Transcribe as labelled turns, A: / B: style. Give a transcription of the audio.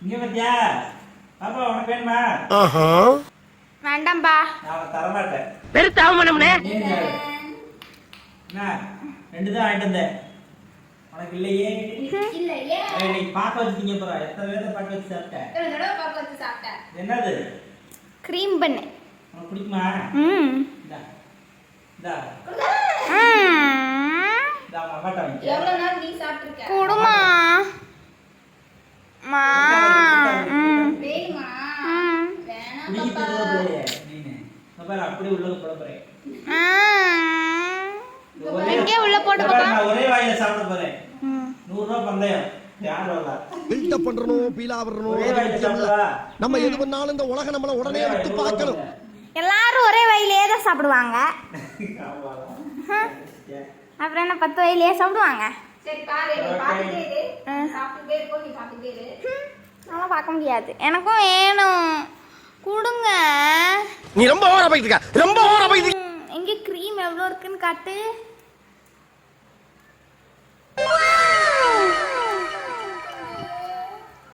A: இங்க பாத்தியா பாப்பா உனக்கு வேணுமா?
B: வேண்டாம்பா.
A: நான் தர மாட்டேன்.
C: பெருத்தாவமனம்னே.
A: என்ன ரெண்டு தான் வாங்கிட்டு வந்தேன். உனக்கு இல்லையே?
B: இல்லையே.
A: நீ பாக்க வச்சிட்டீங்க போறா. எத்தனை வேளை பாக்க வச்சு சாப்பிட்ட?
B: ஒரு தடவை பாக்க வச்சு சாப்பிட்டேன்.
A: என்னது?
B: க்ரீம் பண்ணு.
A: உனக்கு பிடிக்குமா? இந்தா. இந்தா. இந்தா அம்மாட்ட வாங்கி.
B: எவ்வளவு நாள் நீ சாப்பிட்டிருக்க?
D: குடுமா மா
B: வேணுமா? வேணாம் பாப்பா.
A: அப்படியே உள்ள போட போறேன்.
D: எங்கே உள்ள போட்டு பார்க்கலாம்.
A: ஒரே வாயில சாப்பிட போறேன். 100 ரூபாய் பந்தயம். யார் வரல?
E: பில்ட் பண்றணும், பீலா வரணும். நம்ம எது பண்ணாலும் இந்த உலகம் நம்மள உடனே விட்டு பார்க்கணும்.
D: எல்லாரும் ஒரே வயலையே தான் சாப்பிடுவாங்க. அப்புறம் என்ன 10 வயலையே சாப்பிடுவாங்க.
B: சரி பாரு, நீ பாத்துட்டே இரு. சாப்பிட்டுட்டே இருக்கோ, நீ பாத்துட்டே இரு.
D: நல்லா பார்க்க முடியாது. எனக்கும் வேணும். கொடுங்க.
E: நீ ரொம்ப ஓவரா போயிட்டு இருக்க. ரொம்ப ஓவரா போயிட்டு.
D: எங்க க்ரீம் எவ்வளோ இருக்குன்னு காட்டு.